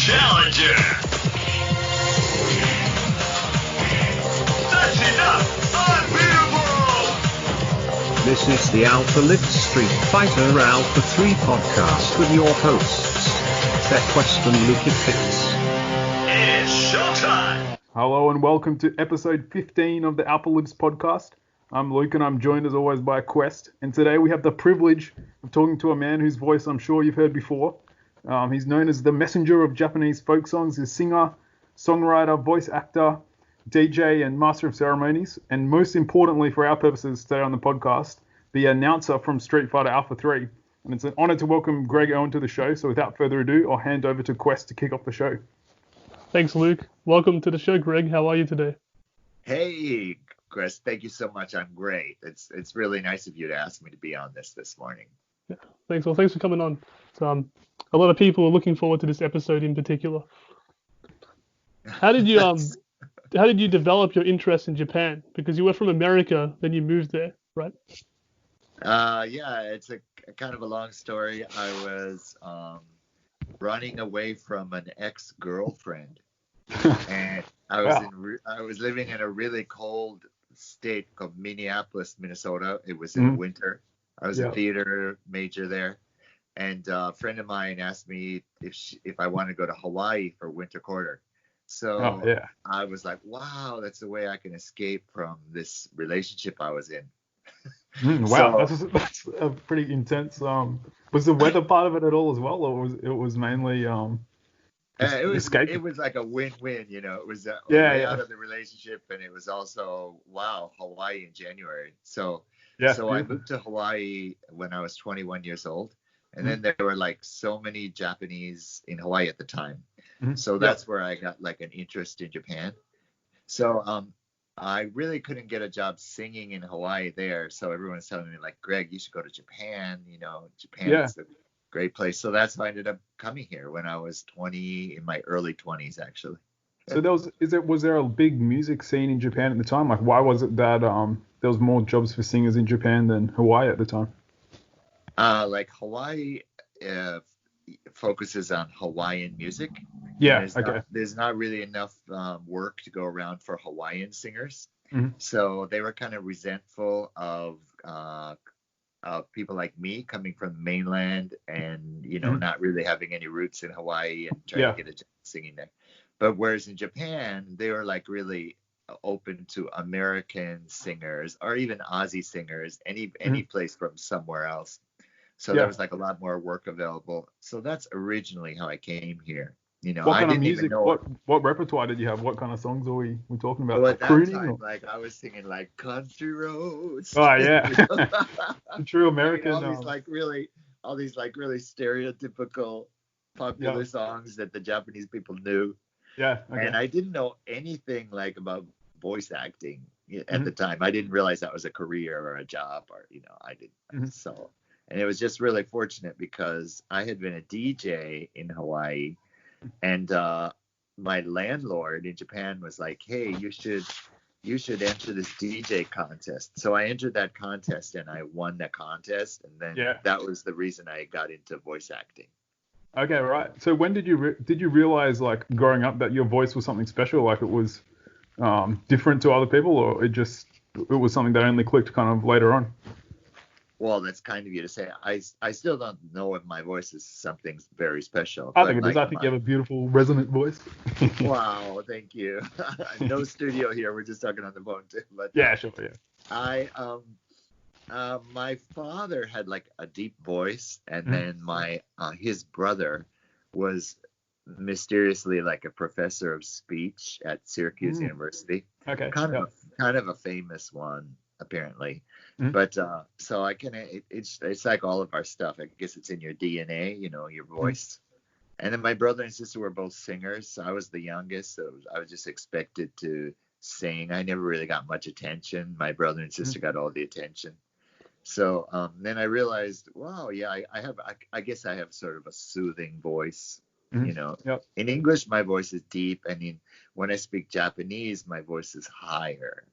challenger. That's enough. Unbeatable. This is the Alpha Lift Street Fighter Alpha 3 podcast with your hosts, Quest and Lukefitz. It's showtime. Hello and welcome to episode 15 of the Alpha Lives podcast. I'm Luke and I'm joined as always by Quest. And today we have the privilege of talking to a man whose voice I'm sure you've heard before. He's known as the messenger of Japanese folk songs. He's a singer, songwriter, voice actor, DJ and master of ceremonies. And most importantly for our purposes today on the podcast, the announcer from Street Fighter Alpha 3. And it's an honor to welcome Greg Irwin to the show. So without further ado, I'll hand over to Quest to kick off the show. Thanks, Luke. Welcome to the show, Greg. How are you today? Hey, Chris. Thank you so much. I'm great. It's really nice of you to ask me to be on this morning. Yeah, thanks. Well, thanks for coming on. So, a lot of people are looking forward to this episode in particular. How did you develop your interest in Japan? Because you were from America, then you moved there, right? Yeah, it's a kind of a long story. I was running away from an ex-girlfriend, and I was living in a really cold state called Minneapolis, Minnesota. It was in winter. I was a theater major there, and a friend of mine asked me if I wanted to go to Hawaii for winter quarter. So I was like, wow, that's the way I can escape from this relationship I was in. Wow, so, that's a pretty intense. Was the weather part of it at all as well, or was mainly escape? It was like a win-win, you know. It was out of the relationship, and it was also Hawaii in January. So I moved to Hawaii when I was 21 years old, and then there were like so many Japanese in Hawaii at the time. So that's where I got like an interest in Japan. So I really couldn't get a job singing in Hawaii there. So everyone's telling me like, Greg, you should go to Japan. You know, Japan is a great place. So that's how I ended up coming here when I was 20, in my early 20s, actually. So was there a big music scene in Japan at the time? Like, why was it that there was more jobs for singers in Japan than Hawaii at the time? Like Hawaii focuses on Hawaiian music. Yeah, There's not really enough work to go around for Hawaiian singers. So they were kind of resentful of people like me coming from the mainland and, you know, not really having any roots in Hawaii and trying to get a job singing there. But whereas in Japan, they were like really open to American singers or even Aussie singers, any place from somewhere else. So there was like a lot more work available. So that's originally how I came here. You know, what kind of music? What repertoire did you have? What kind of songs are we talking about? Well, at that crooning, time, like I was singing like Country Roads. Oh yeah, true American. All these really stereotypical popular songs that the Japanese people knew. Yeah. Okay. And I didn't know anything like about voice acting at the time. I didn't realize that was a career or a job, or I didn't. So, and it was just really fortunate because I had been a DJ in Hawaii. And my landlord in Japan was like, hey, you should enter this DJ contest. So I entered that contest and I won the contest. And then that was the reason I got into voice acting. Okay, right. So when did you realize, like, growing up that your voice was something special, like it was different to other people, or it was something that only clicked kind of later on? Well, that's kind of you to say. I still don't know if my voice is something very special. I think it is. I think you have a beautiful, resonant voice. Wow, thank you. No studio here. We're just talking on the phone too. But yeah, sure. Yeah. My father had like a deep voice, and then his brother was mysteriously like a professor of speech at Syracuse University. Okay. Kind of a famous one, apparently. But so I it's like all of our stuff. I guess it's in your DNA, your voice. And then my brother and sister were both singers. So I was the youngest, so I was just expected to sing. I never really got much attention. My brother and sister got all the attention. So then I realized, wow, yeah, I guess I have sort of a soothing voice. In English, my voice is deep, and when I speak Japanese, my voice is higher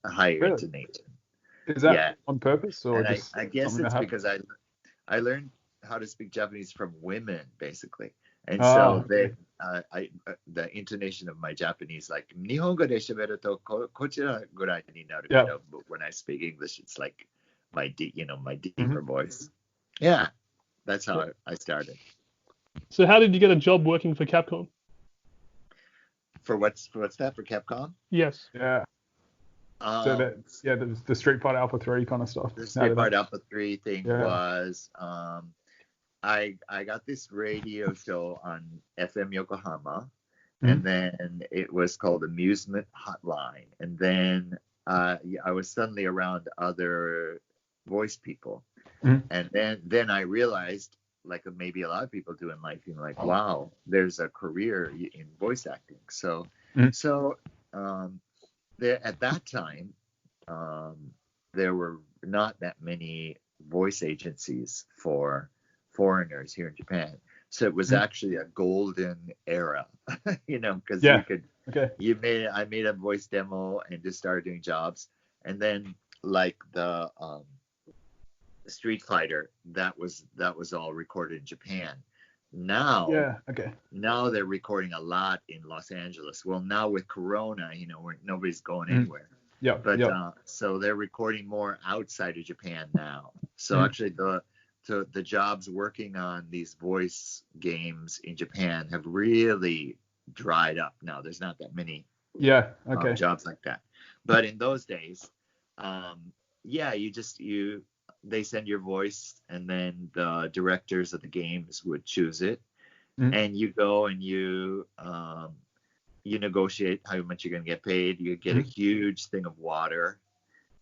intonation. Is that on purpose, or and I guess it's because I learned how to speak Japanese from women, basically, and so the intonation of my Japanese, like Nihongo de shiberu to kochira gurai ni naru. Yeah. But when I speak English, it's like my deeper Mm-hmm. voice. Yeah, that's how I started. So how did you get a job working for Capcom? For what's that for Capcom? Yes. Yeah. So that's the Street Fighter Alpha 3 kind of stuff. The Street Fighter Alpha 3 thing Yeah. was I got this radio show on FM Yokohama, and then it was called Amusement Hotline, and then I was suddenly around other voice people, and then I realized, like maybe a lot of people do in life, like, wow, there's a career in voice acting. So there at that time, there were not that many voice agencies for foreigners here in Japan. So it was actually a golden era, because you could, I made a voice demo and just started doing jobs. And then like the Street Fighter, that was all recorded in Japan. Now, now they're recording a lot in Los Angeles. Well, now with Corona, where nobody's going anywhere. Yeah. But so they're recording more outside of Japan now. So actually the jobs working on these voice games in Japan have really dried up now. There's not that many jobs like that. But in those days, they send your voice, and then the directors of the games would choose it, and you go and you negotiate how much you're going to get paid. You get a huge thing of water,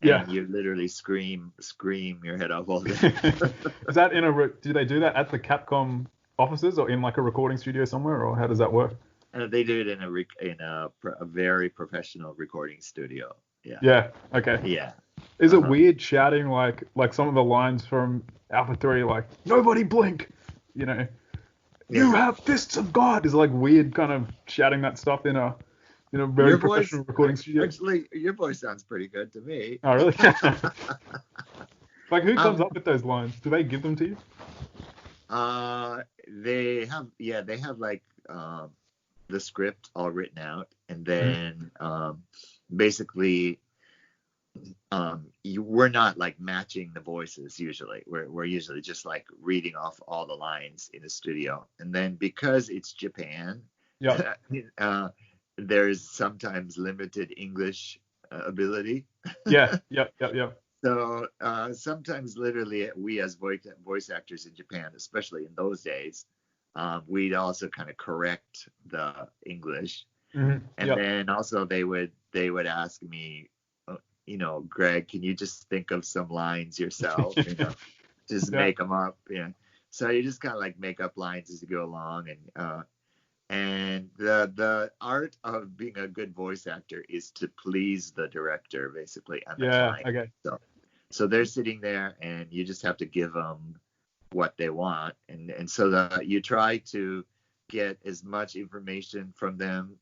and you literally scream your head off all day. Is that do they do that at the Capcom offices or in like a recording studio somewhere, or how does that work? They do it in a very professional recording studio. Yeah. Yeah. Okay. Yeah. Is it weird shouting like some of the lines from Alpha 3, like "Nobody blink," "You have fists of God"? Is it like weird kind of shouting that stuff in a very professional recording studio? Actually, your voice sounds pretty good to me. Oh, really? Like, who comes up with those lines? Do they give them to you? They have like the script all written out, and then basically we're not like matching the voices usually. We're usually just like reading off all the lines in the studio, and then because it's Japan, there's sometimes limited English ability. Yeah. So sometimes literally we as voice actors in Japan, especially in those days, we'd also kind of correct the English. And then also they would ask me, Greg, can you just think of some lines yourself? Just make them up. Yeah. So you just kind of like make up lines as you go along, and the art of being a good voice actor is to please the director, basically, and the client. Okay. So they're sitting there, and you just have to give them what they want, and so you try to get as much information from them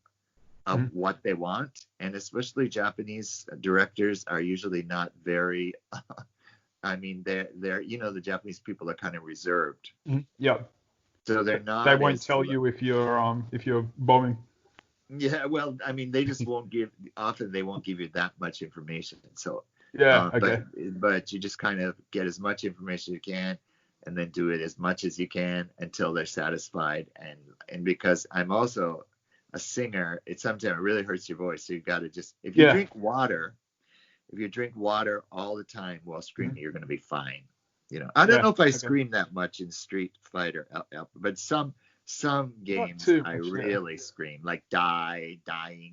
of what they want, and especially Japanese directors are usually not very. I mean, they're the Japanese people are kind of reserved. Yeah. So they're not. They won't tell you if you're bombing. Yeah, well, I mean, they just won't give. Often they won't give you that much information. So but you just kind of get as much information as you can, and then do it as much as you can until they're satisfied. And because I'm also a singer, sometimes it really hurts your voice. So you got to just if you drink water all the time while screaming, you're going to be fine. I don't know if I scream that much in Street Fighter, but some games I really scream, like dying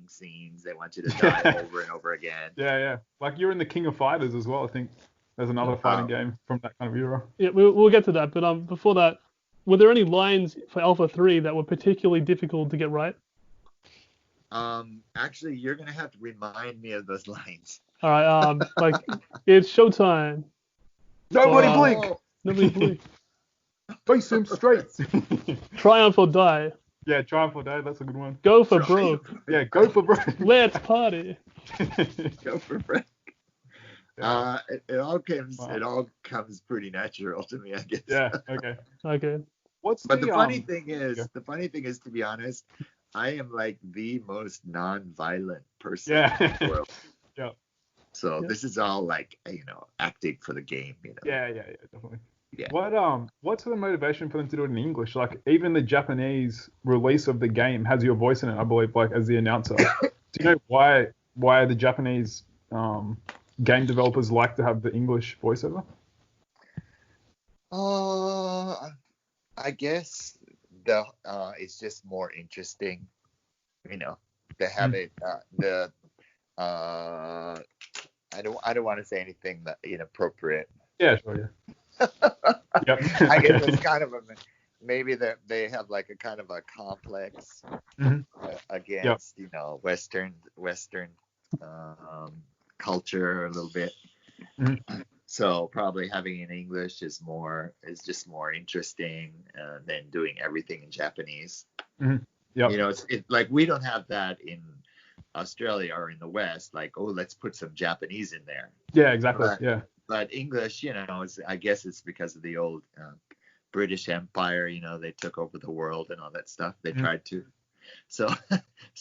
scenes. They want you to die over and over again. Yeah. Like you're in the King of Fighters as well. I think there's another fighting game from that kind of era. Yeah, we'll get to that. But before that, were there any lines for Alpha 3 that were particularly difficult to get right? Actually, you're gonna have to remind me of those lines. All right. Like it's showtime. Nobody blink. Nobody blink. Face him straight. Triumph or die. Yeah, Triumph or die. That's a good one. Go for broke. Yeah, go for broke. Let's party. Go for broke. It all comes pretty natural to me, I guess. Yeah. Okay. What's But the the funny yeah. thing is, to be honest, I am like the most non-violent person Yeah. in the world. Yeah. So Yeah. this is all like, acting for the game, Yeah, definitely. Yeah. What's the motivation for them to do it in English? Like even the Japanese release of the game has your voice in it, I believe, like as the announcer. Do you know why the Japanese game developers like to have the English voiceover? I guess it's just more interesting, to have it. I don't want to say anything that inappropriate. Yeah, sure, yeah. Yep. I guess Okay. it's kind of maybe that they have like a kind of a complex Mhm. against Western culture a little bit. Mhm. So probably having in English is just more interesting than doing everything in Japanese. Mhm. Yep. It's like we don't have that in Australia or in the West. Like, oh, let's put some Japanese in there. Yeah, exactly. Yeah. But English, I guess it's because of the old British Empire. They took over the world and all that stuff. They tried to. So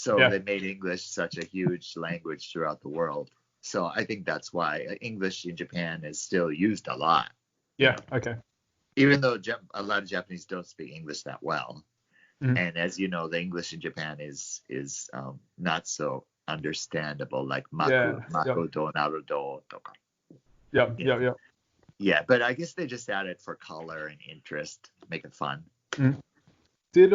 Yeah. they made English such a huge language throughout the world. So I think that's why English in Japan is still used a lot. Yeah. Okay. Even though a lot of Japanese don't speak English that well. Mhm. And as you know, the English in Japan is not so understandable, like Yeah. maku do naru do toka. Yep. You know? Yep. Yep. Yeah, but I guess they just add it for color and interest, make it fun. Did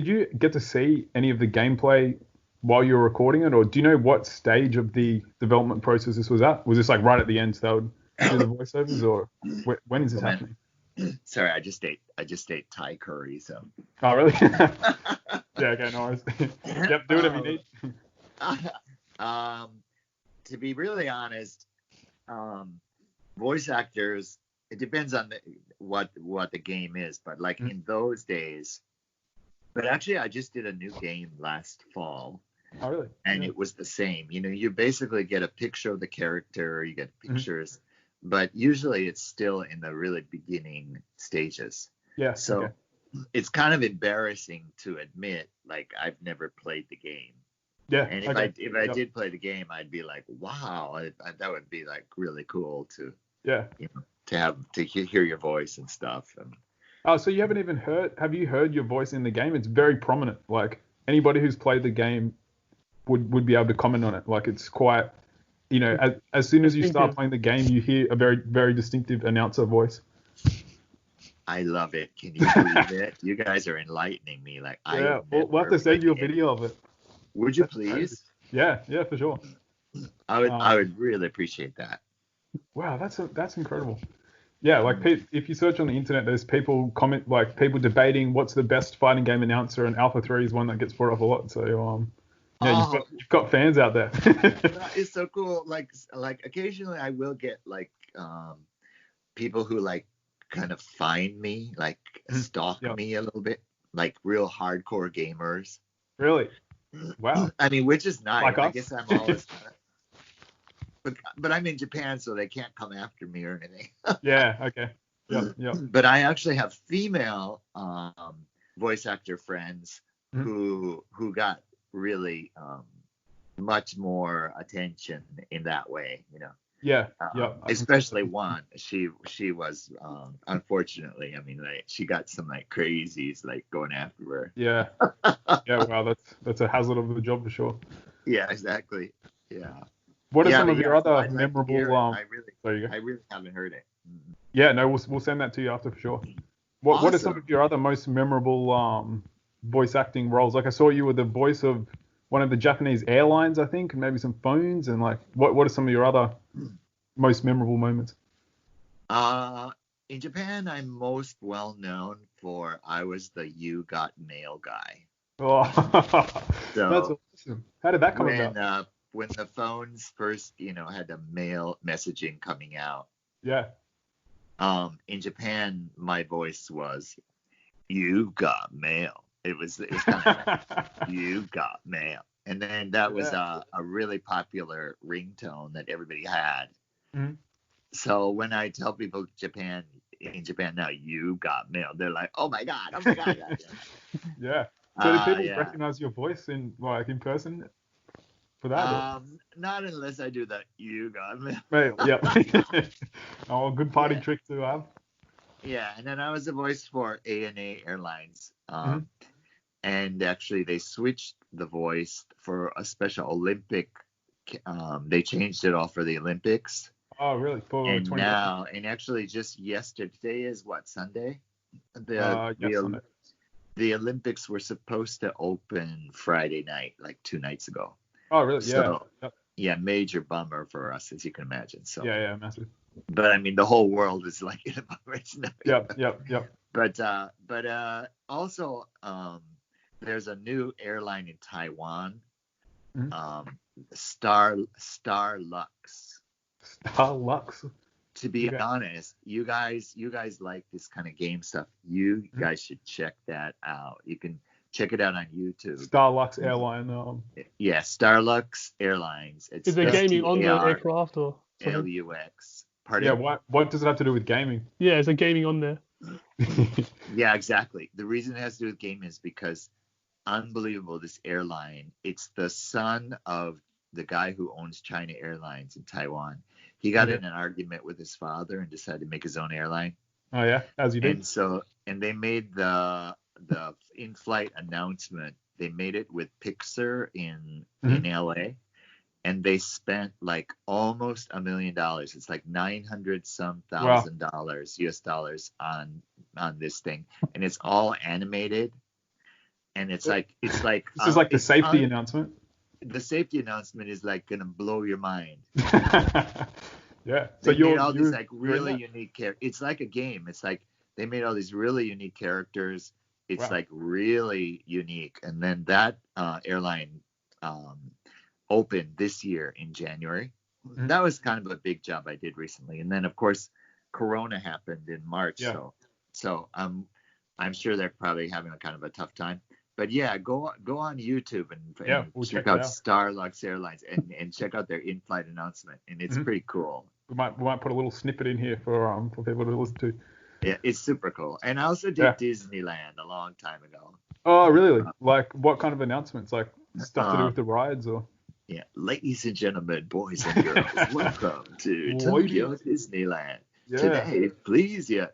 you get to see any of the gameplay while you were recording it, or do you know what stage of the development process this was at? Was this like right at the end, so they would do the voiceovers, or when is this happening? Sorry, I just ate Thai curry, so. Oh, really? Yeah. Okay. No worries. Yep. Do whatever you need. To be really honest, voice actors. It depends on what the game is, but like in those days. But actually, I just did a new game last fall. Oh, really? And it was the same. You basically get a picture of the character, you get pictures, but usually it's still in the really beginning stages. Yeah. So it's kind of embarrassing to admit, like, I've never played the game. Yeah. And if I did play the game, I'd be like, wow, that would be like really cool to to hear your voice and stuff. And, oh, so you haven't even have you heard your voice in the game? It's very prominent. Like anybody who's played the game would be able to comment on it. Like it's quite, as soon as you start playing the game, you hear a very, very distinctive announcer voice. I love it. Can you believe it? You guys are enlightening me. Like, we'll have to send you a video of it. Would you please? Yeah, for sure. I would really appreciate that. Wow, that's incredible. Yeah, like if you search on the internet, there's people debating what's the best fighting game announcer, and Alpha 3 is one that gets brought up a lot. So you've got fans out there. That is so cool. Like occasionally I will get like people who like kind of find me, like stalk me a little bit, like real hardcore gamers. Really? Wow. I mean, which is nice. Like I us? guess I'm always but I'm in Japan, so they can't come after me or anything. Yeah. Okay. Yeah. But I actually have female voice actor friends who got really much more attention in that way, Yeah. Especially one. She was unfortunately, I mean, like, she got some like crazies like going after her. Yeah. Yeah. Wow. That's a hazard of the job for sure. Yeah. Exactly. Yeah. What are some of your other I'd memorable? I really haven't heard it. Yeah, no, we'll send that to you after for sure. What are some of your other most memorable voice acting roles? Like I saw you with the voice of one of the Japanese airlines, I think, and maybe some phones. And like, what are some of your other most memorable moments? In Japan, I'm most well known for I was the You Got Mail guy. Oh, so that's awesome. How did that come about? When the phones first, had the mail messaging coming out. Yeah. In Japan, my voice was, "You got mail." It was kind of like, "You got mail," and then that was a really popular ringtone that everybody had. So when I tell people Japan, in Japan now, you got mail. They're like, oh my god, oh my god. Yeah. So do people Yeah. recognize your voice in person for that? Or? Not unless I do that. You got mail. Right, yeah. Oh, good party Yeah. trick to have. Yeah, and then I was the voice for ANA Airlines. Mhm. And actually they switched the voice for a special Olympic. They changed it all for the Olympics. Oh, really? For And 20. now, and actually just yesterday, today is what, Sunday? Yes, Sunday. The Olympics were supposed to open Friday night, like 2 nights ago. Oh, really? Yeah. So, Yep. yeah, major bummer for us, as you can imagine. So, Yeah, massive. but I mean, the whole world is like in a bummer. It's not- Yep. But also, there's a new airline in Taiwan, Mhm. Starlux. Starlux. To be Okay. honest, you guys like this kind of game stuff. You Mhm. guys should check that out. You can check it out on YouTube. Starlux Airline. Yeah, Starlux Airlines. It's Is there gaming on the aircraft or something? LUX. Yeah. Pardon? What does it have to do with gaming? Yeah, is there gaming on there? Yeah, exactly. The reason it has to do with gaming is because unbelievable, this airline. It's the son of the guy who owns China Airlines in Taiwan. He got Okay. in an argument with his father and decided to make his own airline. Oh yeah, as you do. And they made the in-flight announcement. They made it with Pixar in LA, and they spent like almost $1 million. It's like 900 some thousand dollars, US dollars on this thing, and it's all animated. And it's like This is like the safety announcement. The safety announcement is like gonna blow your mind. Yeah. So They you're made all these you're like you're in really that? unique characters. It's like a game. It's like they made all these really unique characters. It's Wow. like really unique. And then that airline opened this year in January. Mhm. That was kind of a big job I did recently. And then of course Corona happened in March. Yeah. So I'm sure they're probably having a kind of a tough time. But yeah, go on YouTube and We'll check check out it out. Starlux Airlines and check out their in-flight announcement. And it's Mhm. pretty cool. We might put a little snippet in here for people to listen to. Yeah, it's super cool. And I also did Yeah. Disneyland a long time ago. Oh, really? Like what kind of announcements? Like stuff to do with the rides or? Yeah, ladies and gentlemen, boys and girls, welcome to Tokyo Disneyland. Yeah. Today, please, yeah.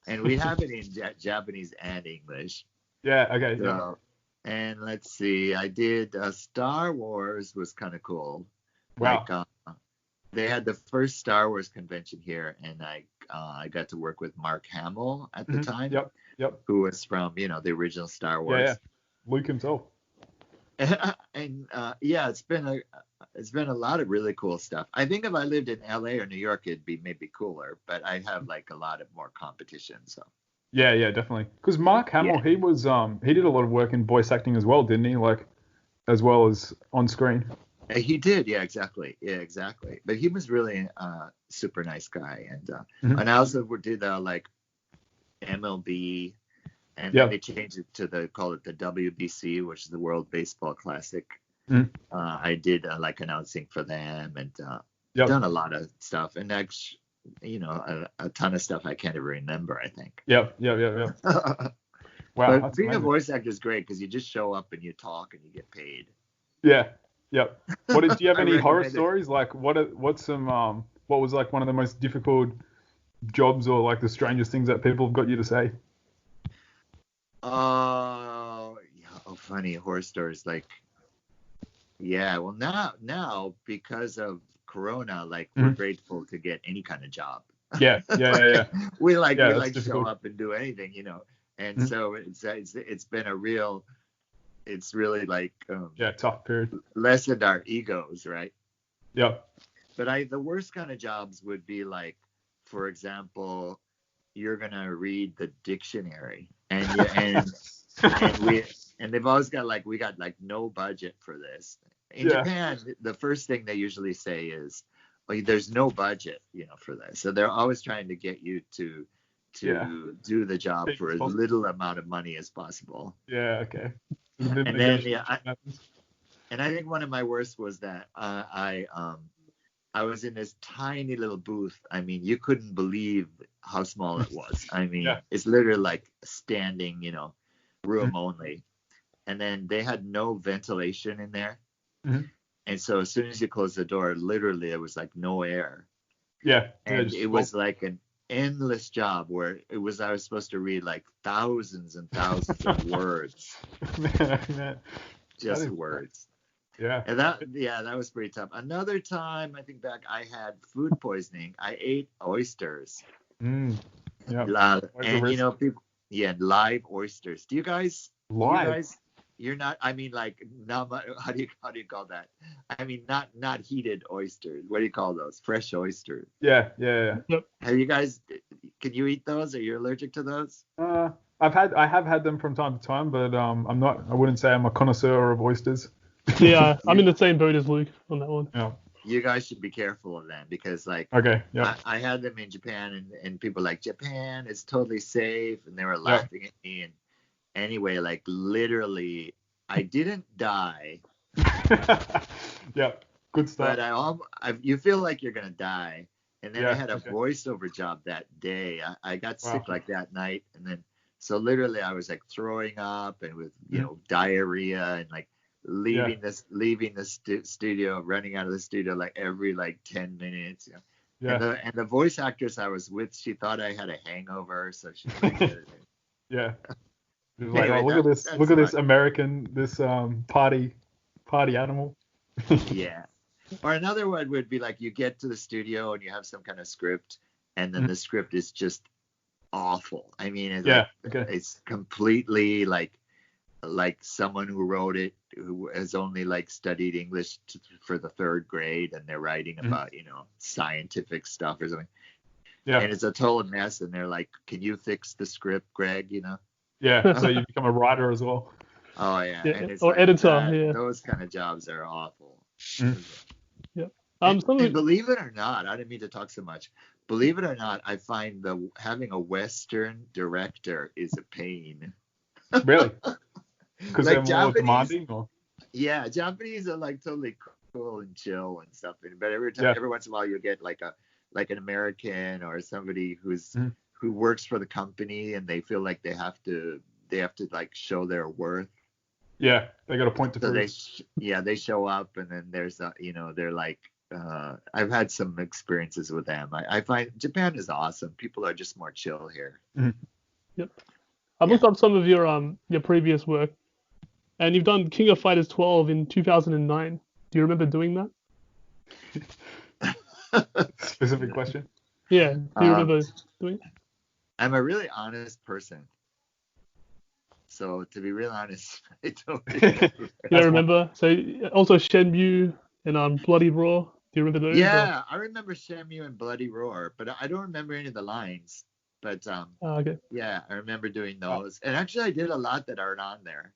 And we have it in Japanese and English. Yeah. Okay. Yeah. So, and let's see, I did Star Wars was kind of cool. Wow. Like they had the first Star Wars convention here, and I got to work with Mark Hamill at the time. Yep. Who was from the original Star Wars. Yeah. Luke himself. And yeah, it's been a lot of really cool stuff. I think if I lived in LA or New York, it'd be maybe cooler, but I have like a lot of more competition. So Yeah, definitely. Because Mark Hamill, he was he did a lot of work in voice acting as well, didn't he? Like as well as on screen. he did, yeah, exactly. But he was really a super nice guy, and I also did like MLB. And then they changed it to call it the WBC, which is the World Baseball Classic. I did like announcing for them and done a lot of stuff, and actually, a ton of stuff I can't even remember. I think. Yep. Wow. But being amazing. a voice actor is great because you just show up and you talk and you get paid. Yeah. Yep. Do you have I any horror recommend it. stories? Like what's some what was like one of the most difficult jobs or like the strangest things that people have got you to say? Funny horror stories. Like, yeah, well now because of Corona, like we're grateful to get any kind of job. Yeah. we that's show difficult. up and do anything, and so it's been it's really like tough period. lessened our egos, right? Yep. But the worst kind of jobs would be like, for example, you're gonna read the dictionary and they've always got like, we got like no budget for this. In Japan, the first thing they usually say is, there's no budget, for this. So they're always trying to get you to do the job for as little amount of money as possible. Yeah. Okay. And then and I think one of my worst was that I was in this tiny little booth. I mean, you couldn't believe how small it was. I mean, Yeah. it's literally like standing, room only. And then they had no ventilation in there. Mhm. And so as soon as you close the door, literally it was like no air. Yeah. And just it was like an endless job where I was supposed to read like thousands and thousands of words. Man, Just is- words. Yeah. And that was pretty tough. Another time, I think back, I had food poisoning. I ate oysters. Mm. Yeah. And people, live oysters. Do you guys? Live. You're not. I mean, like, not. How do you call that? I mean, not heated oysters. What do you call those? Fresh oysters. Yeah. Have you guys? Can you eat those? Are you allergic to those? I have had them from time to time, but I'm not. I wouldn't say I'm a connoisseur of oysters. Yeah, I'm in the same boat as Luke on that one. Yeah. You guys should be careful of them because, like, Okay. Yeah. I had them in Japan, and people were like, Japan is totally safe, and they were laughing at me. And anyway, like, literally, I didn't die. Yeah. Good stuff. But you feel like you're gonna die. And then I had a okay. voiceover job that day. I got sick Wow. like that night, and then so literally I was like throwing up and with diarrhea and like leaving the studio, running out of the studio like every like 10 minutes. Yeah. And the voice actress I was with, she thought I had a hangover, so she did Yeah. It was Anyway, like, oh, look at this American, this party animal. Yeah. Or another one would be like you get to the studio and you have some kind of script, and then the script is just awful. I mean, it's completely like someone who wrote it who has only like studied English for the 3rd grade, and they're writing about scientific stuff or something. Yeah. And it's a total mess, and they're like, "Can you fix the script, Greg?" Yeah. So you become a writer as well. Oh yeah. And it's or like editor. that. Yeah. Those kind of jobs are awful. Yeah. And believe it or not, I didn't mean to talk so much. Believe it or not, I find having a Western director is a pain. Really? Because Like they're more Japanese- demanding, or? Yeah, Japanese are like totally cool and chill and stuff. But every once in a while, you get like an American or somebody who works for the company, and they feel like they have to like show their worth. Yeah, they got a point to So prove. they show up, and then there's they're like, I've had some experiences with them. I find Japan is awesome. People are just more chill here. Yep. I looked up some of your previous work, and you've done King of Fighters 12 in 2009. Do you remember doing that? Specific question. Yeah. Do you remember doing it? I'm a really honest person. So to be real honest, I don't remember. You don't remember? So also Shenmue and Bloody Roar. Do you remember those? Yeah, I remember Shenmue and Bloody Roar, but I don't remember any of the lines. But Okay. yeah, I remember doing those. And actually, I did a lot that aren't on there.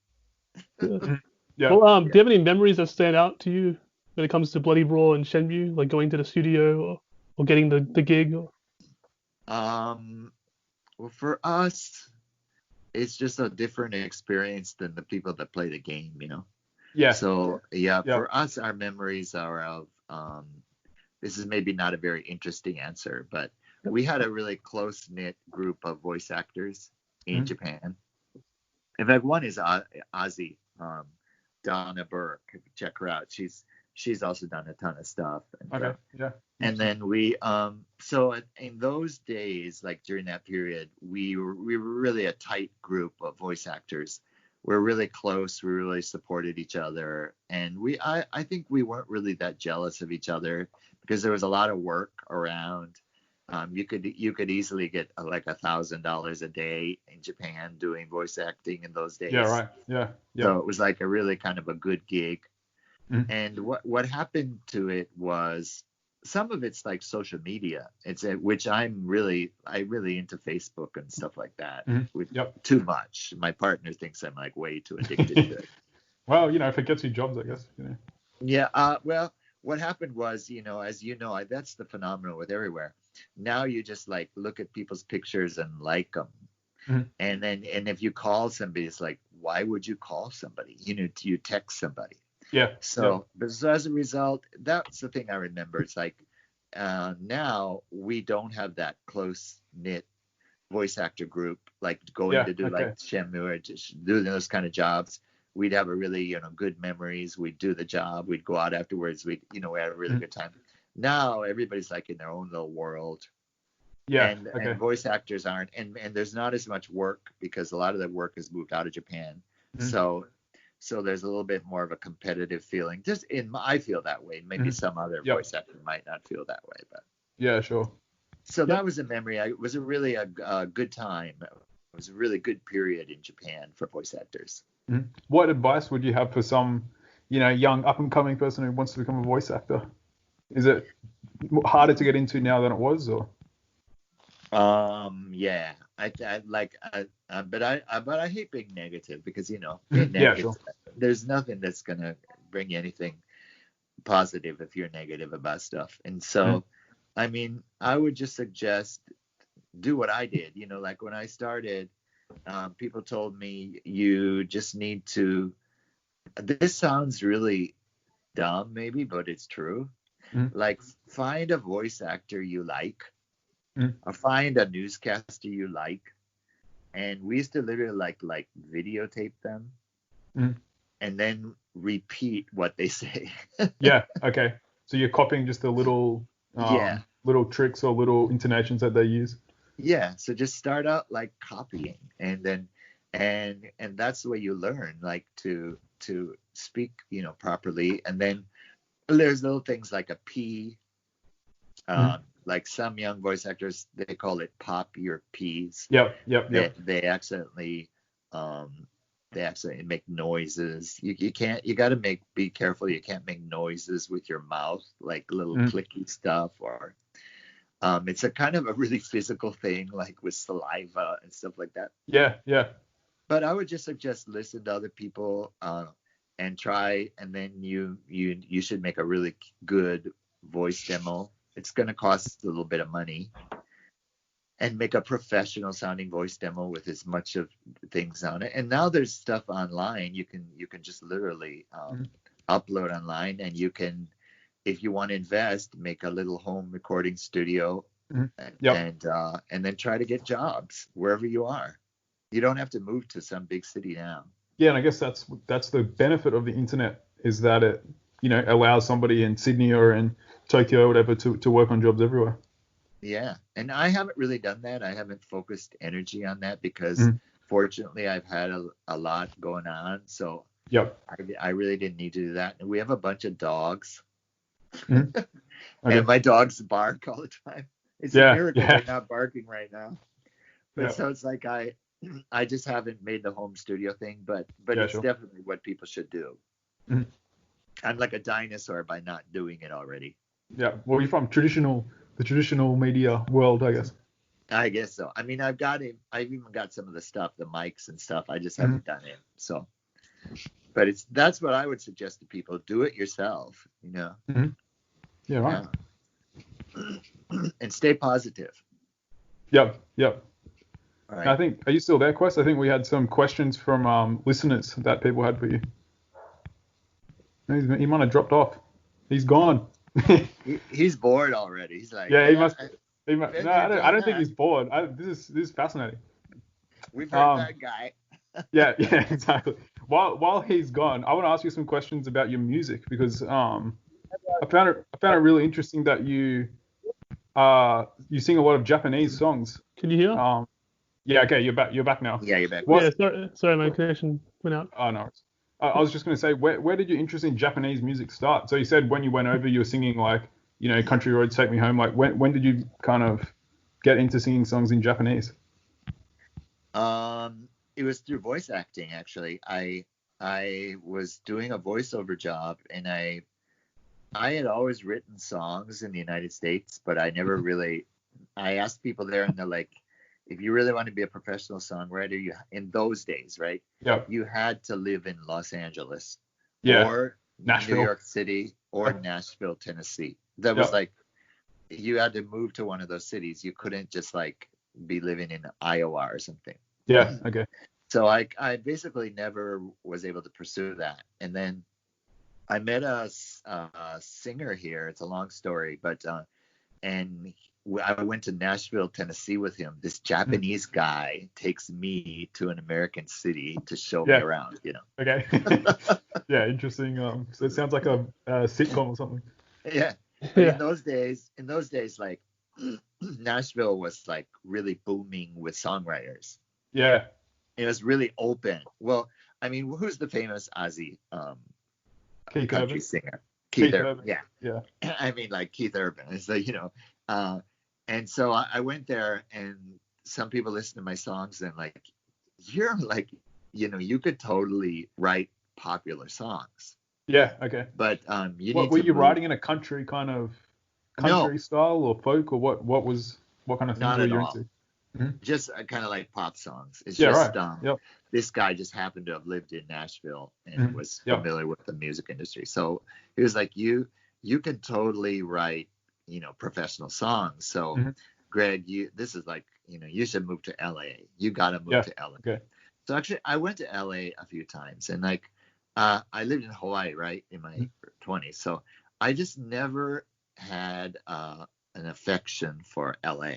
Yeah. Well, do you have any memories that stand out to you when it comes to Bloody Roar and Shenmue, like going to the studio or getting the gig? Well, for us, it's just a different experience than the people that play the game, Yeah. So for us, our memories are of this is maybe not a very interesting answer, but we had a really close knit group of voice actors in Japan. In fact, one is Ozzy, Donna Burke. Check her out. She's also done a ton of stuff. Okay. Yeah. And then we so in those days, like during that period, we were really a tight group of voice actors. We're really close. We really supported each other, and I think we weren't really that jealous of each other because there was a lot of work around. You could easily get like $1,000 a day in Japan doing voice acting in those days. Yeah. Right. Yeah. So it was like a really kind of a good gig. Mhm. And what happened to it was some of it's like social media. Which I'm really into Facebook and stuff like that. With too much. My partner thinks I'm like way too addicted to it. Well, if it gets you jobs, I guess. Yeah. Well, what happened was, as you know, that's the phenomenon with everywhere. Now you just like look at people's pictures and like them. And if you call somebody, it's like, why would you call somebody? You text somebody. Yeah. So as a result, that's the thing I remember. It's like now we don't have that close knit voice actor group, like going to do like Shenmue or just doing those kind of jobs. We'd have a really, good memories. We'd do the job. We'd go out afterwards. We had a really good time. Now everybody's like in their own little world. Yeah. And voice actors aren't, and there's not as much work because a lot of the work has moved out of Japan. So there's a little bit more of a competitive feeling. I feel that way. Maybe some other voice actor might not feel that way, but yeah, sure. So that was a memory. It was a really a good time. It was a really good period in Japan for voice actors. What advice would you have for some, young up and coming person who wants to become a voice actor? Is it harder to get into now than it was, or? Yeah. But I hate being negative because being negative, sure. There's nothing that's gonna bring you anything positive if you're negative about stuff. And so, I mean, I would just suggest do what I did. Like when I started, people told me you just need to. This sounds really dumb, maybe, but it's true. Like find a voice actor you like, or find a newscaster you like, and we used to literally like videotape them, and then repeat what they say. Yeah. Okay. So you're copying just the little little tricks or little intonations that they use. Yeah. So just start out like copying, and then and that's the way you learn, like to speak, properly. And then there's little things like a P. Like some young voice actors, they call it pop your P's. Yep. They accidentally make noises. You got to be careful. You can't make noises with your mouth, like little clicky stuff, or it's a kind of a really physical thing, like with saliva and stuff like that. Yeah. But I would just suggest listen to other people and try, and then you should make a really good voice demo. It's going to cost a little bit of money, and make a professional sounding voice demo with as much of things on it. And now there's stuff online. You can just literally upload online, and you can, if you want to invest, make a little home recording studio and then try to get jobs wherever you are. You don't have to move to some big city now. Yeah, and I guess that's the benefit of the internet, is that it allows somebody in Sydney or in Tokyo or whatever to work on jobs everywhere. Yeah, and I haven't really done that. I haven't focused energy on that because fortunately I've had a lot going on. So I really didn't need to do that. And we have a bunch of dogs. Okay. And my dogs bark all the time. It's a miracle they're not barking right now. But so it's like I just haven't made the home studio thing, but it's definitely what people should do. I'm like a dinosaur by not doing it already. Yeah, well, you're from the traditional media world, I guess. I guess so. I mean, I've even got some of the stuff, the mics and stuff. I just haven't done it. So, but that's what I would suggest to people. Do it yourself, Yeah, right. And stay positive. Yep. All right. I think, are you still there, Quest? I think we had some questions from listeners that people had for you. He might have dropped off. He's gone. He's bored already. He's like, he must. No, I don't think he's bored. This is fascinating. We've heard that guy. yeah, exactly. While he's gone, I want to ask you some questions about your music, because I found it really interesting that you sing a lot of Japanese songs. Can you hear? Yeah. Okay, you're back now. Yeah, you're back. Yeah, sorry, my connection went out. Oh no. I was just going to say, where did your interest in Japanese music start? So you said when you went over, you were singing like, Country Roads Take Me Home. Like when did you kind of get into singing songs in Japanese? It was through voice acting, actually. I was doing a voiceover job, and I had always written songs in the United States, but I never really. I asked people there, and they're like, if you really want to be a professional songwriter, in those days, right? Yeah. You had to live in Los Angeles, or Nashville. New York City, or Nashville, Tennessee. That was like, you had to move to one of those cities. You couldn't just like be living in Iowa or something. Yeah. Okay. So I basically never was able to pursue that. And then I met a singer here. It's a long story, but and I went to Nashville, Tennessee with him. This Japanese guy takes me to an American city to show me around, you know. Okay. Yeah, interesting. So it sounds like a sitcom or something. Yeah. But in those days, like Nashville was like really booming with songwriters. Yeah. It was really open. Well, I mean, who's the famous Aussie Keith country Urban. singer? Keith Urban. Urban. Yeah. I mean, like Keith Urban. So, you know, and so I went there, and some people listen to my songs and like, you're like, you know, you could totally write popular songs. Yeah. Okay. But What were you writing in a country kind of style or folk, or what kind of things Not were at you all. into? Just kind of like pop songs. It's Yeah, just right. This guy just happened to have lived in Nashville and was familiar with the music industry. So he was like, you can totally write, you know, professional songs. So Greg, this is like, you know, you should move to LA. You got to move to LA. Okay. So actually I went to LA a few times, and like I lived in Hawaii, right, in my 20s. So I just never had an affection for LA.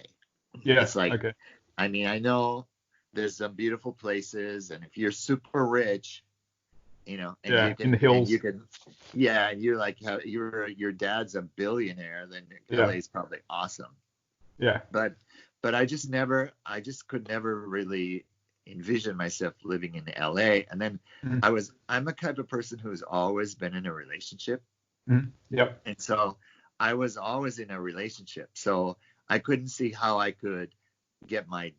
Yeah. It's like, okay. I mean, I know there's some beautiful places, and if you're super rich, you know, and you can, in the hills, and you can, and you're like, your dad's a billionaire, then LA is probably awesome. Yeah. But I just could never really envision myself living in LA. And then I'm a type of person who's always been in a relationship. Yep. And so I was always in a relationship. So I couldn't see how I could get my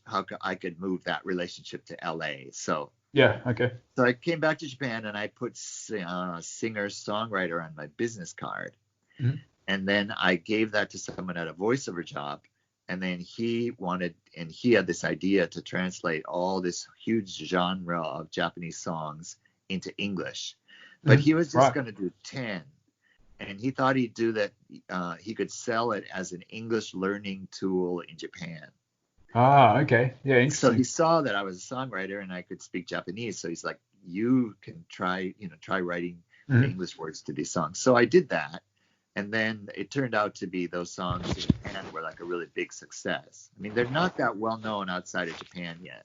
how I could move that relationship to LA. So yeah, okay. So I came back to Japan, and I put singer-songwriter on my business card, and then I gave that to someone at a voiceover job, and then he had this idea to translate all this huge genre of Japanese songs into English, but he was just going to do 10. And he thought he'd do that. He could sell it as an English learning tool in Japan. Ah, okay. Yeah, interesting. So he saw that I was a songwriter and I could speak Japanese. So he's like, you can try writing English words to these songs. So I did that. And then it turned out to be those songs in Japan were like a really big success. I mean, they're not that well known outside of Japan yet.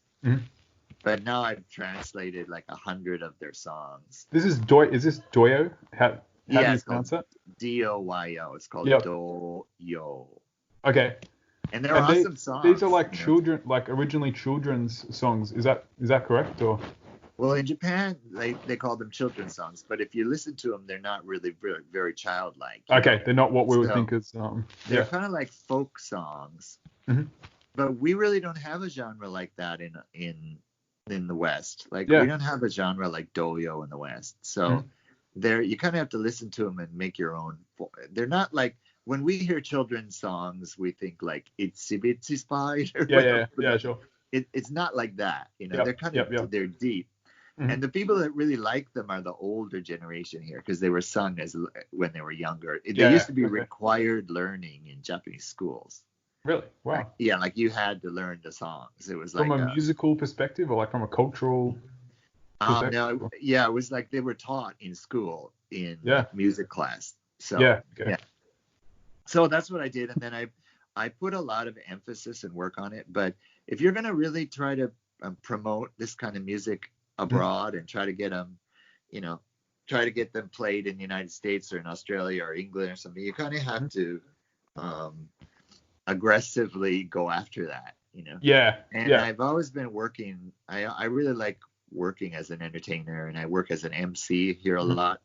But now I've translated like 100 of their songs. Is this Doyo? How do you pronounce that? Doyo. It's called Doyo. Okay. And they're awesome songs. These are like children, like originally children's songs. Is that correct, or? Well, in Japan, they call them children's songs, but if you listen to them, they're not really very, very childlike. Okay, they're not what we would think as. They're kind of like folk songs, but we really don't have a genre like that in the West. Like we don't have a genre like Doyo in the West. So you kind of have to listen to them and make your own. They're not like. When we hear children's songs, we think like Itsy Bitsy Spider. Yeah, sure. It's not like that, you know. They're kind of they're deep, and the people that really like them are the older generation here because they were sung when they were younger. They used to be required learning in Japanese schools. Really? Wow. Yeah, like you had to learn the songs. It was like from a musical perspective or like from a cultural. No, it was like they were taught in school in music class. So yeah. So that's what I did, and then I put a lot of emphasis and work on it. But if you're going to really try to promote this kind of music abroad and try to get them, played in the United States or in Australia or England or something, you kind of have to aggressively go after that, you know. Yeah. And I've always been working. I really like working as an entertainer, and I work as an MC here a lot.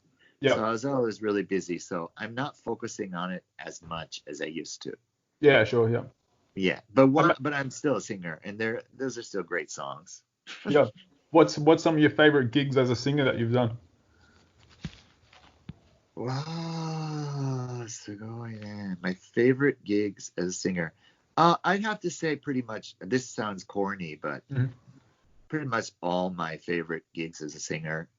So I was always really busy, so I'm not focusing on it as much as I used to. Yeah, sure, yeah. Yeah, but I'm still a singer, and those are still great songs. Yeah. What's some of your favorite gigs as a singer that you've done? Wow, my favorite gigs as a singer. I'd have to say pretty much. This sounds corny, but pretty much all my favorite gigs as a singer.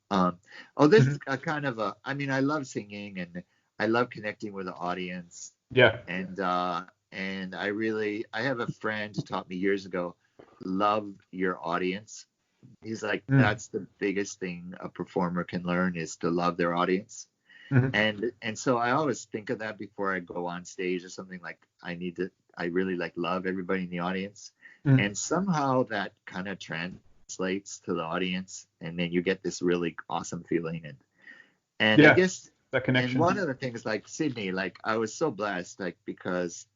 This is a kind of I love singing and I love connecting with the audience. Yeah. And I have a friend who taught me years ago, love your audience. He's like, that's the biggest thing a performer can learn is to love their audience. And so I always think of that before I go on stage or something. Like I really like love everybody in the audience, and somehow that kind of translates to the audience, and then you get this really awesome feeling. And I guess that connection. And one of the things, like Sydney, like I was so blessed, like because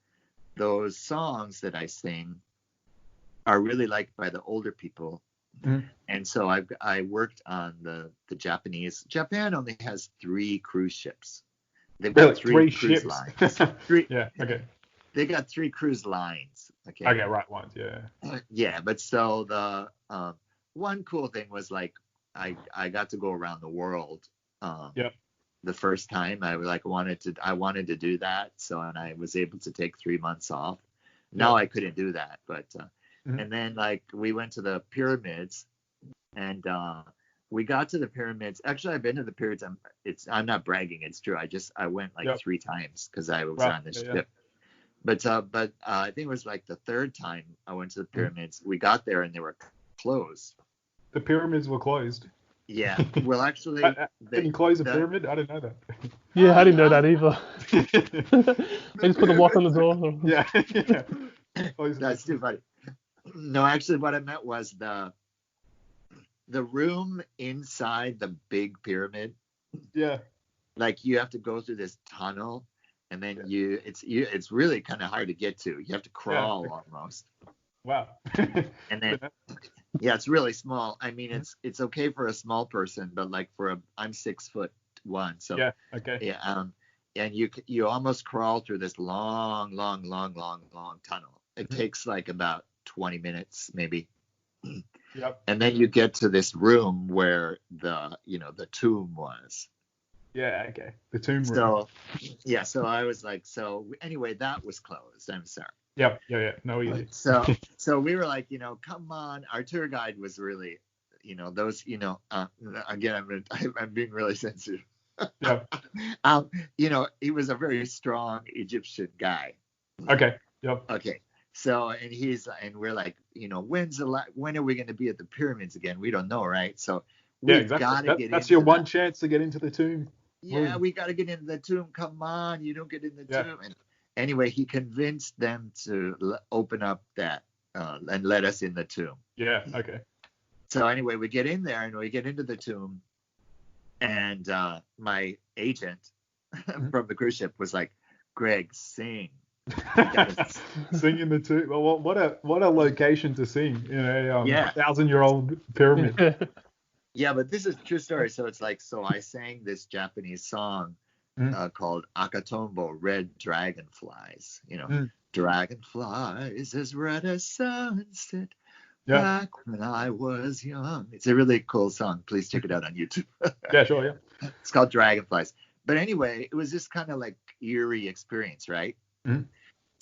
those songs that I sing are really liked by the older people. And so I worked on the Japanese. Japan only has 3 cruise ships. They've got 3 cruise ships. lines. 3. Yeah. Okay. They got 3 cruise lines. Okay. Okay. Right. Ones. Yeah. Yeah. But so the one cool thing was like I got to go around the world. The first time I wanted to do that. So, and I was able to take 3 months off. Now I couldn't do that, but. And then like we went to the pyramids, and we got to the pyramids. Actually, I've been to the pyramids. I'm not bragging. It's true. I went like 3 times because I was on the ship. But I think it was like the 3rd time I went to the pyramids. We got there and they were closed. The pyramids were closed. Yeah. Well, actually, they didn't close the pyramid. I didn't know that. Yeah, I didn't know that either. They just put a lock on the door. Yeah. That's too funny. No, actually, what I meant was the room inside the big pyramid. Yeah. Like you have to go through this tunnel, and then it's really kind of hard to get to. You have to crawl almost. Wow. And then it's really small. I mean, it's okay for a small person, but like I'm 6'1", so and you almost crawl through this long tunnel. It takes like about 20 minutes maybe. And then you get to this room where the tomb was. Yeah, okay. The tomb room. So I was like, so anyway, that was closed. I'm sorry. Yeah. No, easy. So we were like, come on. Our tour guide was really, those, again, I'm being really sensitive. Yeah. He was a very strong Egyptian guy. Okay. Yep. Okay. So, and we're like, when are we going to be at the pyramids again? We don't know, right? So we got to get that's your one chance to get into the tomb. Yeah, we got to get into the tomb. Come on, you don't get in the tomb. And anyway, he convinced them to open up that and let us in the tomb. Yeah, okay. So anyway, we get in there and we get into the tomb, and my agent from the cruise ship was like, Greg, sing. Sing in the tomb. Well, what a location to sing in a 1,000-year-old pyramid. Yeah, but this is a true story. So it's like, so I sang this Japanese song called Akatombo, Red Dragonflies. Dragonflies as red as sunset back when I was young. It's a really cool song. Please check it out on YouTube. Yeah, sure, yeah. It's called Dragonflies. But anyway, it was this kind of like eerie experience, right? Mm-hmm.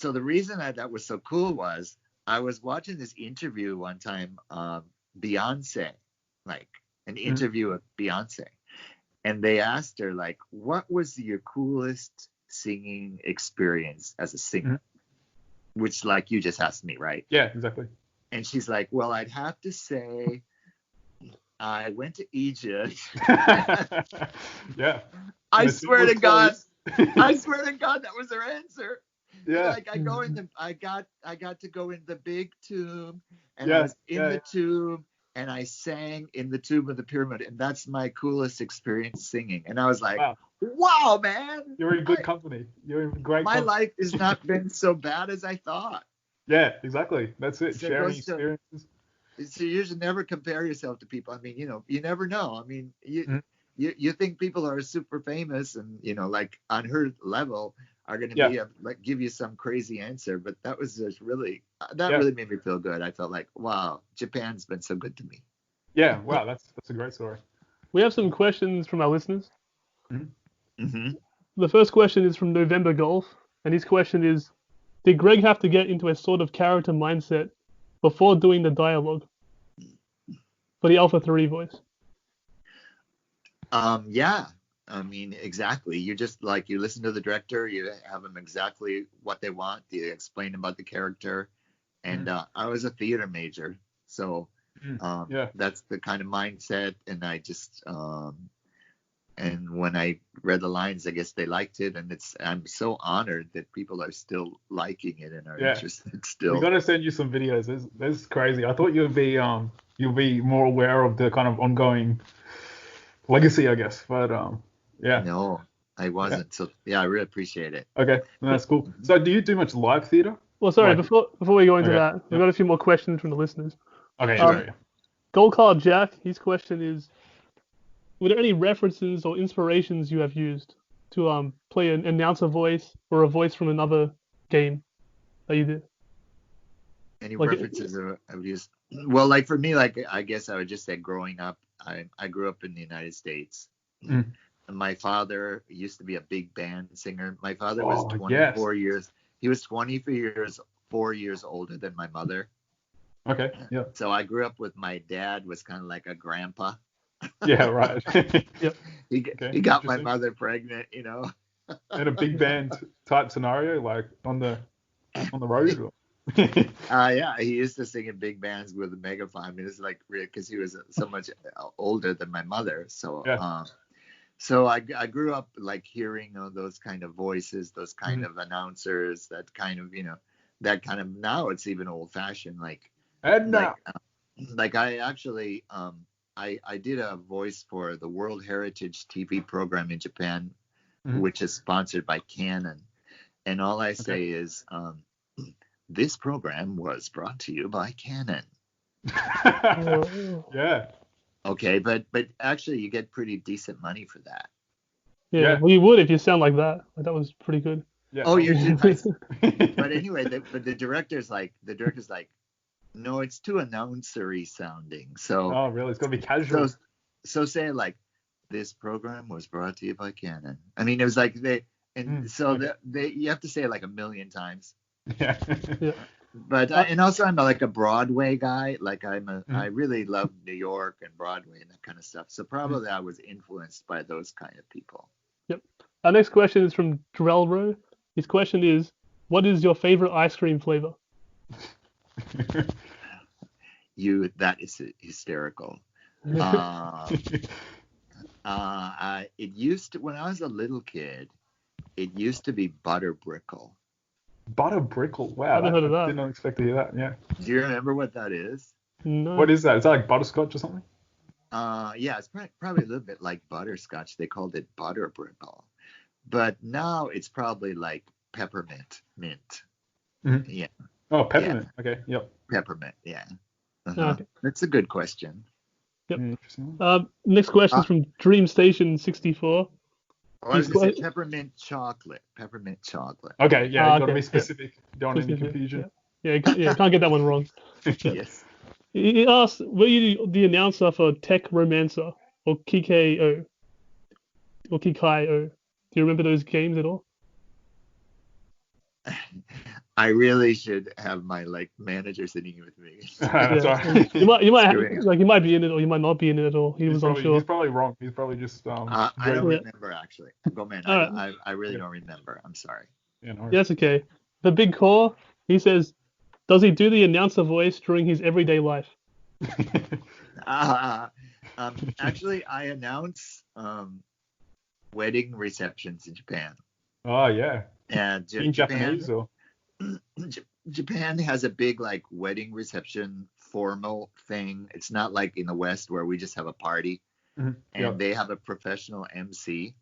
So the reason that was so cool was I was watching this interview one time, Beyonce, like an interview with Beyonce. And they asked her, like, what was your coolest singing experience as a singer? Which, like, you just asked me, right? Yeah, exactly. And she's like, well, I'd have to say I went to Egypt. Yeah. I swear to God, that was her answer. Yeah. Like I got to go in the big tomb, and I was in the tomb, and I sang in the tomb of the pyramid, and that's my coolest experience singing. And I was like, wow, man. You're in good company. You're in great company. My life has not been so bad as I thought. Yeah, exactly. That's it. Sharing experiences. So you should never compare yourself to people. I mean, you never know. I mean, you think people are super famous and, like on her level are going to be like give you some crazy answer. But that was just really, really made me feel good. I felt like, wow, Japan's been so good to me. Yeah. Wow. That's a great story. We have some questions from our listeners. Mm-hmm. The first question is from November Golf. And his question is, did Greg have to get into a sort of character mindset before doing the dialogue for the Alpha 3 voice? Yeah. I mean, exactly. You just you listen to the director, you have them exactly what they want, you explain about the character. And I was a theater major, so that's the kind of mindset. And I just and when I read the lines, I guess they liked it, and I'm so honored that people are still liking it and are interested We still. gotta send you some videos. This is crazy. I thought you'll be more aware of the kind of ongoing legacy, I guess. But yeah. No, I wasn't. So yeah, I really appreciate it. Okay, no, that's cool. So do you do much live theater? Well, sorry, Like- before we go into Okay, that, we've got a few more questions from the listeners. Okay, Um, Gold Card Jack, his question is, were there any references or inspirations you have used to play an announcer voice or a voice from another game that you did? Any Like- references I've used? Well, like for me, like I guess I would just say growing up, I grew up in the United States. Mm. My father used to be a big band singer. My father was Oh, 24 years. He was 4 years older than my mother. Okay, yeah. So I grew up with my dad was kind of like a grandpa. Yeah, right. He Okay, got my interesting. mother pregnant, you know. In a big band type scenario, like on the road. Or... Yeah, he used to sing in big bands with a megaphone. I mean, it's like because he was so much older than my mother. So, Yeah. so I grew up like hearing those kind of voices, those kind Mm-hmm. of announcers, that kind of that kind of now it's even old fashioned. And now, Like I actually I did a voice for the World Heritage TV program in Japan, Mhm. which is sponsored by Canon, and all I say is. This program was brought to you by Canon. yeah. Okay, but actually you get pretty decent money for that. Yeah. Well, you would if you sound like that. Like, that was pretty good. Yeah. Oh, you're too nice. But anyway, the director's like, no, it's too announcery sounding. So Oh, really? It's gonna be casual. so say it like, this program was brought to you by Canon. I mean, it was like you have to say it like a million times. Yeah. Yeah. But and also I'm like a Broadway guy. Like I Mm-hmm. really love New York and Broadway and that kind of stuff. So probably I was influenced by those kind of people. Yep. Our next question is from Drelro. His question is, what is your favorite ice cream flavor? That is hysterical. It used to, when I was a little kid, it used to be butter brickle. Butter brickle. Wow. Never heard of that. Did not expect to hear that. Yeah. Do you remember what that is? No. What is that? Is that like butterscotch or something? Yeah, it's probably a little bit like butterscotch. They called it butter brickle. But now it's probably like peppermint mint. Mhm. Yeah, Oh, peppermint. Okay. Yep. peppermint. Yeah. Okay. That's a good question. Yep. Interesting. Next question is from Dream Station 64. Oh, I was He's gonna say quite- peppermint chocolate. Peppermint chocolate. Okay. Yeah. You gotta okay, be yeah. specific. Don't want any confusion. Yeah, you can't get that one wrong. Yes. He asked, were you the announcer for Tech Romancer or Kikyo? Or Kikaio? Do you remember those games at all? I really should have my manager sitting with me. That's all Yeah. right. You might Screwing up. like you might be in it or you might not be in it at all. He was unsure. He's probably wrong. He's probably just I don't great. remember actually. Go man. All right. I really don't remember. I'm sorry. Yeah, no Yeah, worries. that's okay. The Big Core, he says, does he do the announcer voice during his everyday life? Actually, I announce wedding receptions in Japan. Oh yeah. And In Japanese or? Japan has a big wedding reception formal thing. It's not like in the West where we just have a party, Mhm. and Yep. they have a professional MC.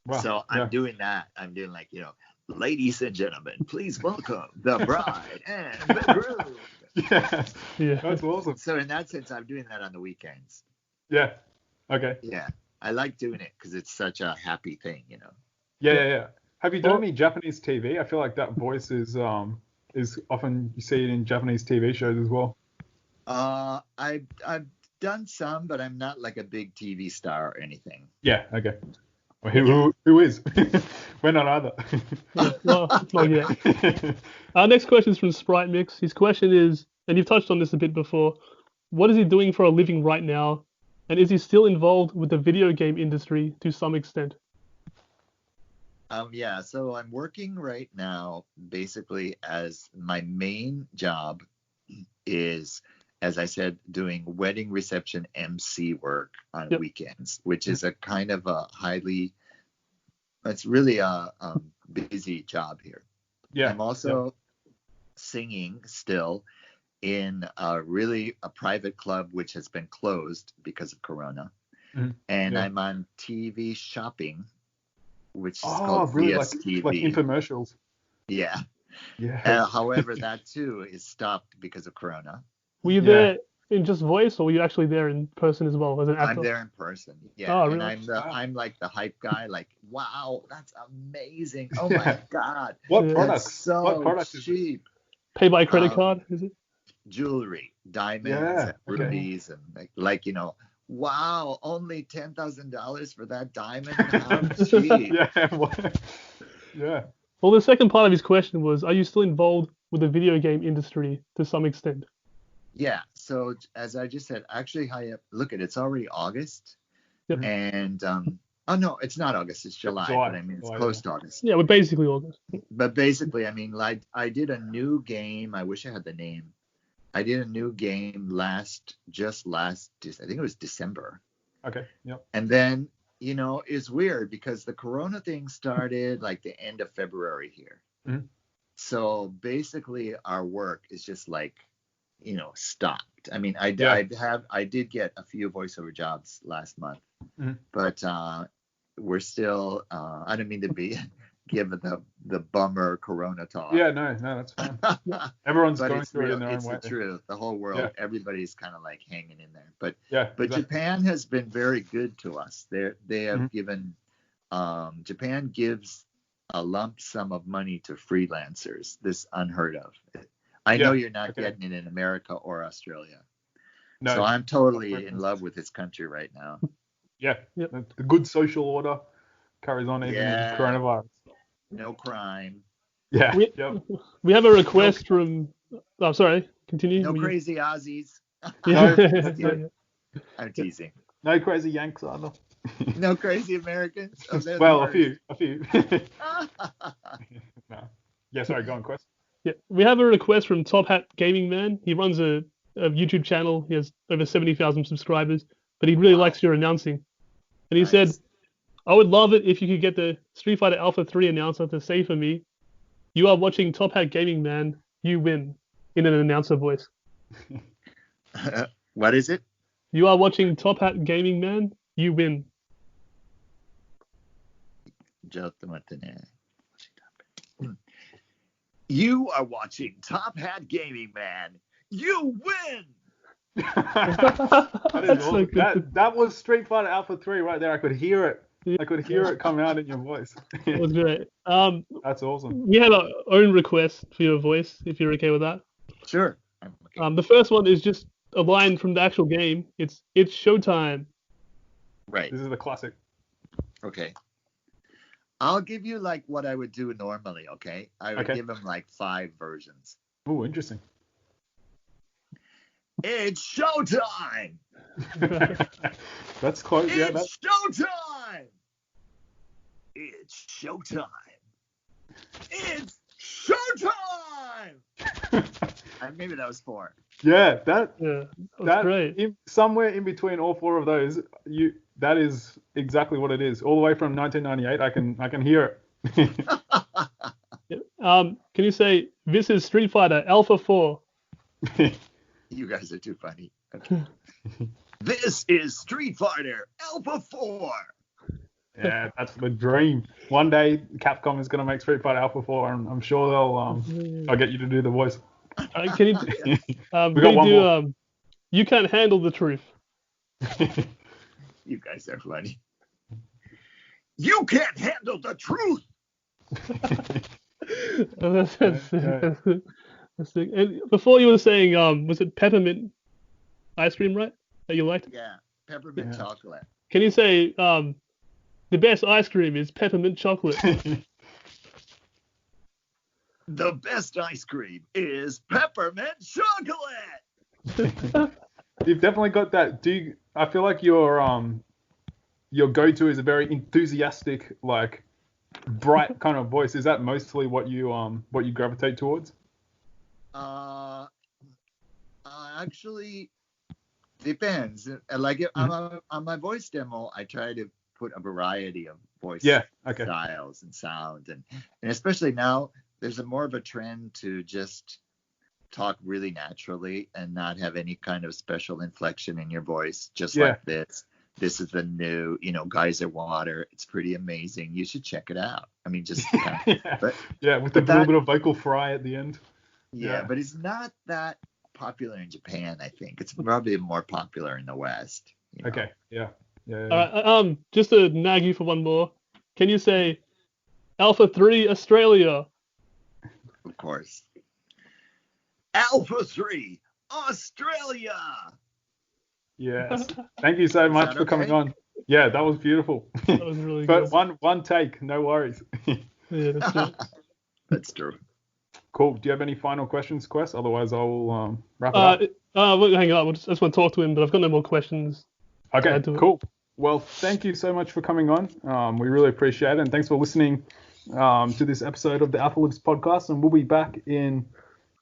Wow. So I'm doing that. I'm doing ladies and gentlemen, please welcome the bride and the groom. Yeah. Yeah. That's awesome. So in that sense, I'm doing that on the weekends. Yeah. Okay. Yeah, I like doing it because it's such a happy thing, Yeah. Have you done Well- any Japanese TV? I feel like that voice is often you see it in Japanese TV shows as well. I've done some, but I'm not like a big TV star or anything. Yeah. Okay. Well, who is? We're not either. Well, not yet. Our next question is from Sprite Mix. His question is, and you've touched on this a bit before, what is he doing for a living right now? And is he still involved with the video game industry to some extent? Yeah, so I'm working right now basically as my main job is as I said, doing wedding reception MC work on weekends, which is a kind of a it's really a busy job here. Yeah. I'm also singing still in a private club which has been closed because of Corona. And I'm on TV shopping, which is called really? VSTV. Like infomercials. Yeah. Yeah. However, that too is stopped because of Corona. Were you there in just voice, or were you actually there in person as well as an actor? I'm there in person. Yeah. Oh, and really? I'm like the hype guy. Like, wow, that's amazing. Oh my God. What Yeah. products? That's so What products is it? cheap. Pay by credit card, is it? Jewelry, diamonds, and rubies, and like wow, only $10,000 for that diamond. How cheap. Yeah. Well, the second part of his question was, are you still involved with the video game industry to some extent? Yeah. So as I just said, actually, look it's already August, and oh no, it's not August, it's July. But I mean it's close to August. Yeah, we're basically August. But basically, I mean, like I did a new game. I wish I had the name. I did a new game I think it was December. Okay. Yep. And then, it's weird because the Corona thing started like the end of February here. Mm-hmm. So basically our work is just like, stopped. I mean, I did get a few voiceover jobs last month, but we're still, I don't mean to give the bummer Corona talk. Yeah, no, that's fine. Everyone's going through it in their own way. It's the truth. The whole world, everybody's kind of like hanging in there. But exactly. Japan has been very good to us. They have given, Japan gives a lump sum of money to freelancers. This unheard of. I know you're not getting it in America or Australia. No, so I'm totally in love with this country right now. Yeah, the good social order carries on even in coronavirus. No crime. Yeah. We have a request from. Oh, sorry. Continue. No crazy Aussies. I'm teasing. No crazy Yanks either. No crazy Americans. Well, a few. No. Yeah, sorry. Go on, Quest. Yeah, we have a request from Top Hat Gaming Man. He runs a YouTube channel. He has over 70,000 subscribers, but he really likes your announcing. And he said, I would love it if you could get the Street Fighter Alpha 3 announcer to say for me, you are watching Top Hat Gaming Man, you win, in an announcer voice. What is it? You are watching Top Hat Gaming Man, you win. You are watching Top Hat Gaming Man, you win! That was Street Fighter Alpha 3 right there. I could hear it. I could hear it come out in your voice. That was great. That's awesome. We had our own request for your voice, if you're okay with that. Sure. Okay. The first one is just a line from the actual game. It's showtime. Right. This is the classic. Okay. I'll give you like what I would do normally, okay? I would give him like 5 versions. Oh, interesting. It's showtime! That's close. It's showtime! It's showtime! It's showtime! Maybe that was 4. Yeah, that's great. Somewhere in between all 4 of those, that is exactly what it is. All the way from 1998, I can hear it. Can you say this is Street Fighter Alpha 4? You guys are too funny. Okay. This is Street Fighter Alpha 4. Yeah, that's the dream. One day, Capcom is going to make Street Fighter Alpha 4, and I'm sure I'll get you to do the voice. Can you do You Can't Handle the Truth? You guys are funny. You can't handle the truth. And before you were saying, was it peppermint ice cream, right? That you liked? Yeah, peppermint chocolate. Can you say the best ice cream is peppermint chocolate? The best ice cream is peppermint chocolate. You've definitely got that. I feel like your go-to is a very enthusiastic, like bright kind of voice. Is that mostly what you gravitate towards? I actually depends. Like on my voice demo, I try to put a variety of voice styles and sounds, and especially now there's more of a trend to just talk really naturally and not have any kind of special inflection in your voice, just like this. This is the new, geyser water. It's pretty amazing. You should check it out. I mean, just with a little bit of vocal fry at the end. Yeah, but it's not that popular in Japan. I think it's probably more popular in the West. Okay. Yeah. All right. Just to nag you for one more, can you say Alpha 3 Australia? Of course. Alpha 3 Australia. Yes. Thank you so much for coming on. Yeah, that was beautiful. That was really but good. one take, no worries. Yeah, that's true. That's true. Cool. Do you have any final questions, Quest? Otherwise, I'll wrap it up. Hang on. I just want to talk to him, but I've got no more questions. Okay, cool. Well, thank you so much for coming on. We really appreciate it. And thanks for listening to this episode of the Alpha Lives podcast. And we'll be back in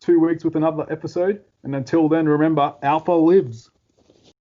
2 weeks with another episode. And until then, remember, Alpha lives.